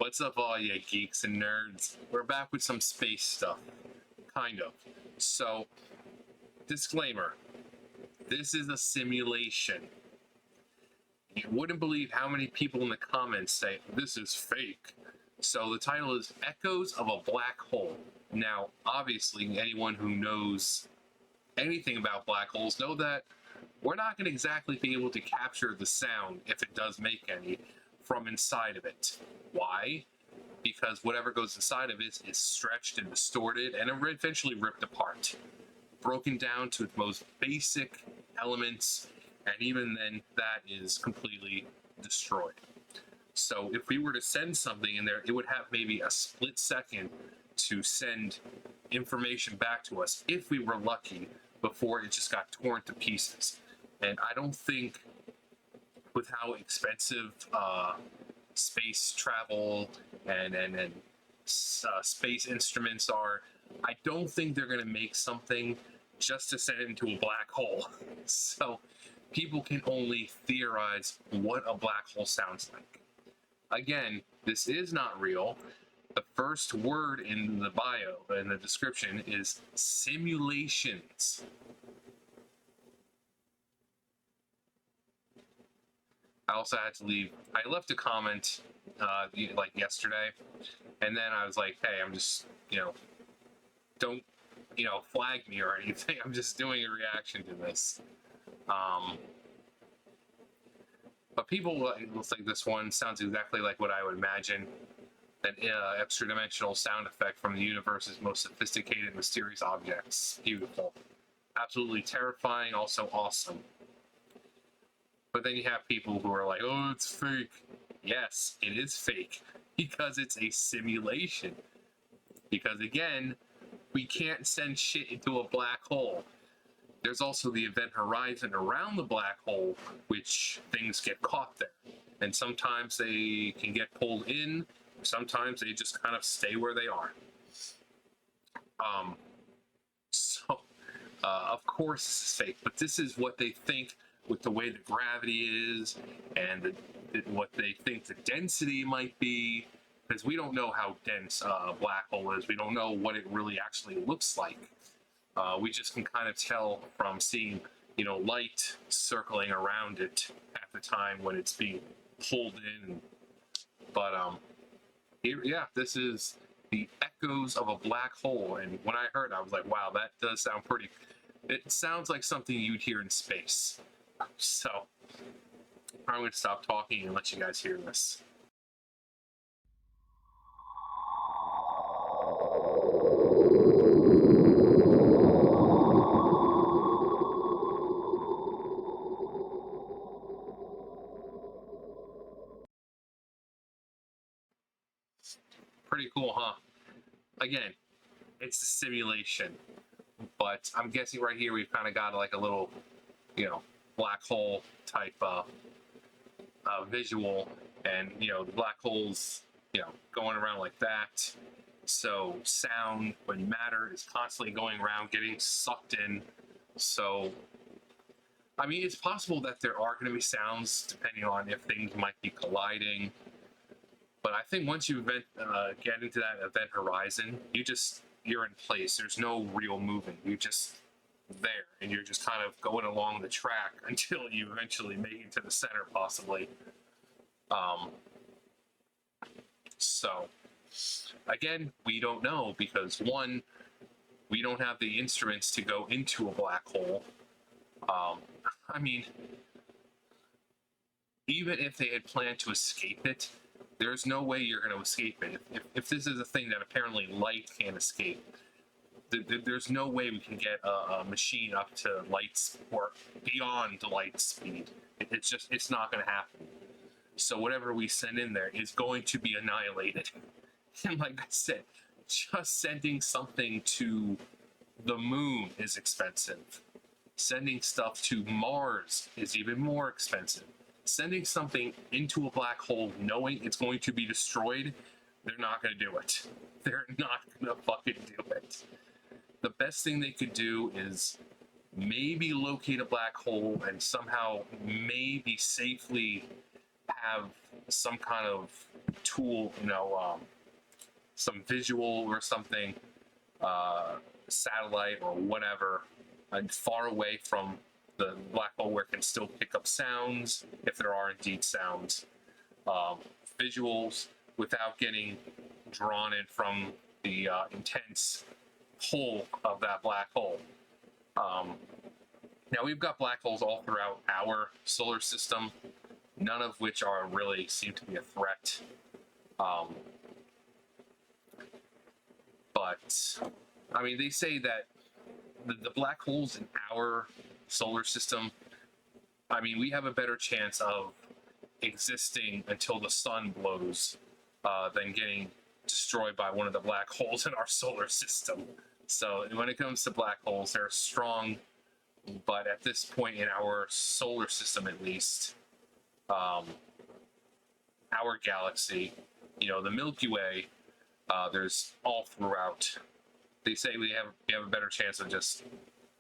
What's up, all you geeks and nerds? We're back with some space stuff. Kind of. So, disclaimer. This is a simulation. You wouldn't believe how many people in the comments say, this is fake. So the title is Echoes of a Black Hole. Now, obviously, anyone who knows anything about black holes know that we're not going to exactly be able to capture the sound, if it does make any, from inside of it. Why? Because whatever goes inside of it is stretched and distorted and eventually ripped apart, broken down to its most basic elements, and even then that is completely destroyed. So if we were to send something in there, it would have maybe a split second to send information back to us if we were lucky before it just got torn to pieces. And I don't think, with how expensive space travel and space instruments are, I don't think they're going to make something just to send it into a black hole. So people can only theorize what a black hole sounds like. Again, this is not real. The first word in the bio, in the description, is simulations. I also had to leave. I left a comment like yesterday, and then I was like, hey, I'm just, don't, flag me or anything. I'm just doing a reaction to this. But people, it looks like this one sounds exactly like what I would imagine. An extra-dimensional sound effect from the universe's most sophisticated, mysterious objects. Beautiful. Absolutely terrifying, also awesome. But then you have people who are like, oh, it's fake. Yes, it is fake, because it's a simulation. Because again, we can't send shit into a black hole. There's also the event horizon around the black hole, which things get caught there. And sometimes they can get pulled in, sometimes they just kind of stay where they are. Of course this is fake, but this is what they think with the way the gravity is and what they think the density might be, because we don't know how dense a black hole is. We don't know what it really actually looks like. We just can kind of tell from seeing, light circling around it at the time when it's being pulled in. But this is the echoes of a black hole. And when I heard it, I was like, wow, that does sound pretty. It sounds like something you'd hear in space. So I'm going to stop talking and let you guys hear this. Pretty cool, huh? Again, it's a simulation, but I'm guessing right here we've kind of got like a little, black hole type visual, and the black holes, going around like that. So sound, when matter is constantly going around, getting sucked in. So I mean, it's possible that there are going to be sounds depending on if things might be colliding. But I think once you get into that event horizon, you're in place. There's no real movement. You're just there, and you're just kind of going along the track until you eventually make it to the center, possibly. So, again, we don't know because, one, we don't have the instruments to go into a black hole. I mean, even if they had planned to escape it, there's no way you're going to escape it. If this is a thing that apparently light can't escape, there's no way we can get a machine up to light or beyond the light speed. It's not going to happen. So whatever we send in there is going to be annihilated. And like I said, just sending something to the moon is expensive. Sending stuff to Mars is even more expensive. Sending something into a black hole knowing it's going to be destroyed, they're not going to do it. They're not going to fucking do it. The best thing they could do is maybe locate a black hole and somehow maybe safely have some kind of tool, some visual or something, satellite or whatever, far away from the black hole where it can still pick up sounds, if there are indeed sounds, um, visuals, without getting drawn in from the intense pull of that black hole. Now, we've got black holes all throughout our solar system, none of which are really seem to be a threat. But I mean, they say that the black holes in our solar system, I mean, we have a better chance of existing until the sun blows than getting destroyed by one of the black holes in our solar system. So when it comes to black holes, they're strong, but at this point in our solar system, at least, our galaxy, the Milky Way, there's all throughout. They say we have a better chance of just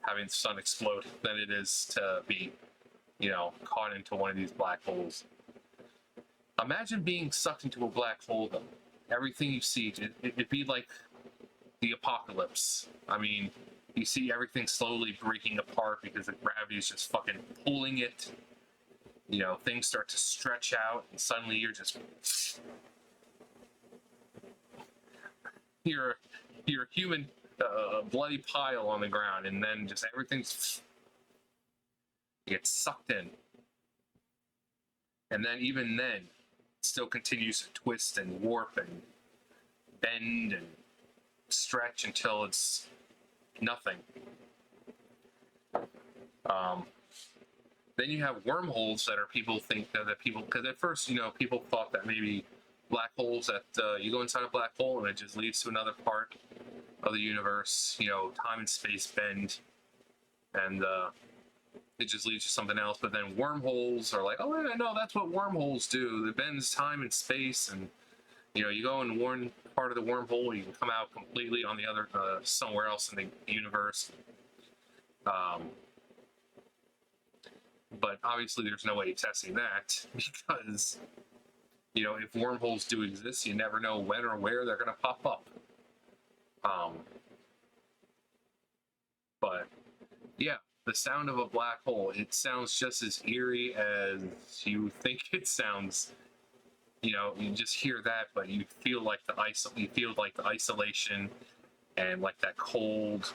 having the sun explode than it is to be, caught into one of these black holes. Imagine being sucked into a black hole, though. Everything you see, it'd be like the apocalypse. I mean, you see everything slowly breaking apart because the gravity is just fucking pulling it. Things start to stretch out, and suddenly you're a human bloody pile on the ground, and then just everything gets sucked in. And then even then, it still continues to twist and warp and bend and stretch until it's nothing. Then you have wormholes that are because at first, people thought that maybe black holes, that you go inside a black hole and it just leads to another part of the universe, time and space bend, and it just leads to something else. But then wormholes are like, oh, yeah, no, that's what wormholes do. It bends time and space, and you go in one part of the wormhole, you can come out completely on the other, somewhere else in the universe. But obviously, there's no way of testing that because, if wormholes do exist, you never know when or where they're going to pop up. But yeah, the sound of a black hole, it sounds just as eerie as you think it sounds. You just hear that, but you feel like the isolation and like that cold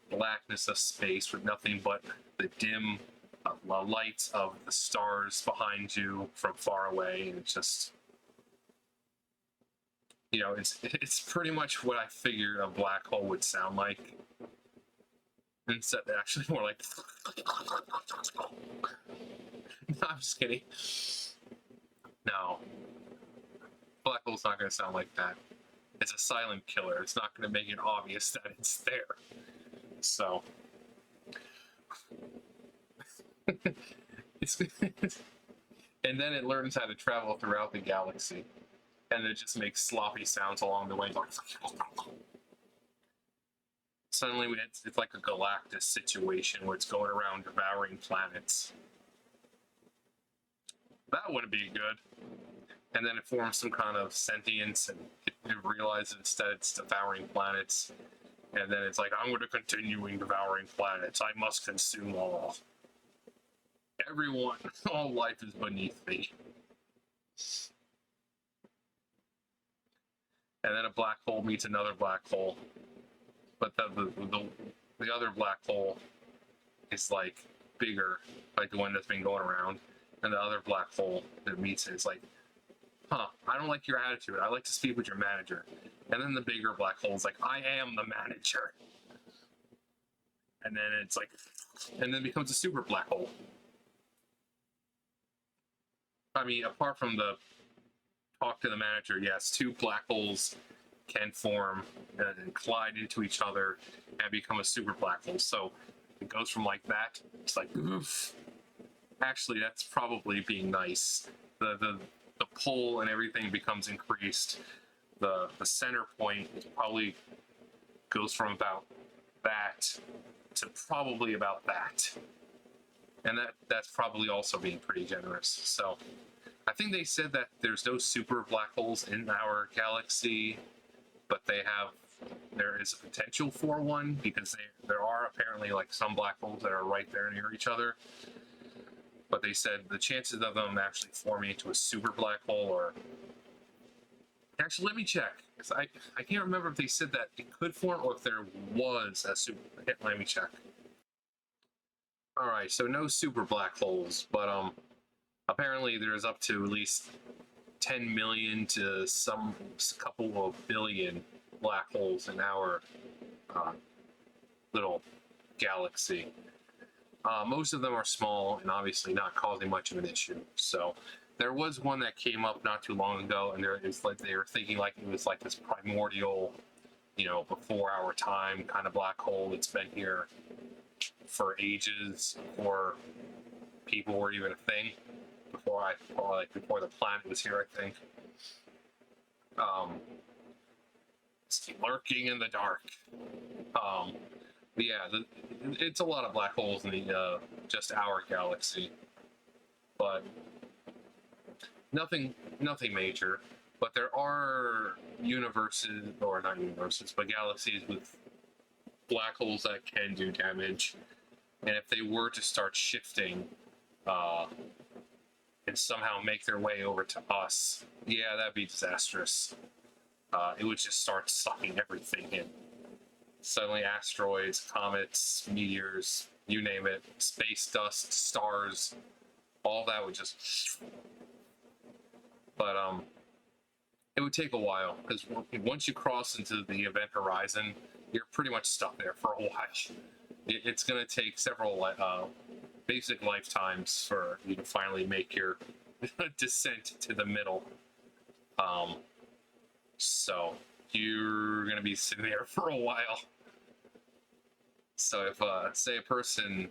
blackness of space with nothing but the dim lights of the stars behind you from far away, and it's just, it's pretty much what I figured a black hole would sound like. Instead, actually more like. No, I'm just kidding. No, black hole's not going to sound like that. It's a silent killer. It's not going to make it obvious that it's there. So. And then it learns how to travel throughout the galaxy, and it just makes sloppy sounds along the way. Suddenly, it's like a Galactus situation where it's going around devouring planets. That wouldn't be good. And then it forms some kind of sentience, and it realizes instead it's devouring planets. And then it's like, I'm going to continue devouring planets. I must consume all. Everyone, all life is beneath me. And then a black hole meets another black hole. But the other black hole is like bigger, like the one that's been going around. And the other black hole that meets it is like, I don't like your attitude. I like to speak with your manager. And then the bigger black hole is like, I am the manager. And then it's like, and then it becomes a super black hole. I mean, apart from the talk to the manager, yes, two black holes can form and collide into each other and become a super black hole. So it goes from like that, it's like, oof. Actually, that's probably being nice. The pull and everything becomes increased. The center point probably goes from about that to probably about that. And that's probably also being pretty generous. So I think they said that there's no super black holes in our galaxy, but there is a potential for one because there are apparently like some black holes that are right there near each other. But they said the chances of them actually forming into a super black hole are. Actually, let me check because I can't remember if they said that it could form or if there was a super. Let me check. All right, so no super black holes, but apparently there's up to at least 10 million to some couple of billion black holes in our little galaxy. Most of them are small and obviously not causing much of an issue. So there was one that came up not too long ago, and there is like they were thinking like it was like this primordial, before our time kind of black hole that's been here for ages, or people were even a thing before the planet was here, I think. It's lurking in the dark. But yeah, it's a lot of black holes in the just our galaxy, but nothing major. But there are universes, or not universes, but galaxies with black holes that can do damage, and if they were to start shifting, and somehow make their way over to us, yeah, that'd be disastrous. It would just start sucking everything in. Suddenly, asteroids, comets, meteors, you name it, space dust, stars, all that would just. But it would take a while because once you cross into the event horizon, you're pretty much stuck there for a while. It's going to take several basic lifetimes for you to finally make your descent to the middle. So you're going to be sitting there for a while. So if say a person,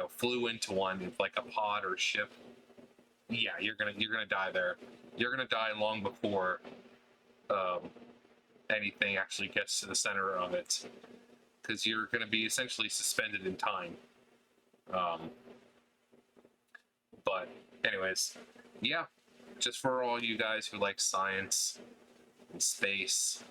flew into one with like a pod or ship, yeah, you're gonna die there. You're gonna die long before anything actually gets to the center of it, because you're gonna be essentially suspended in time. But anyways, yeah, just for all you guys who like science and space,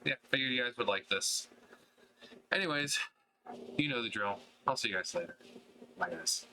yeah, figured you guys would like this. Anyways, you know the drill. I'll see you guys later. Bye, guys.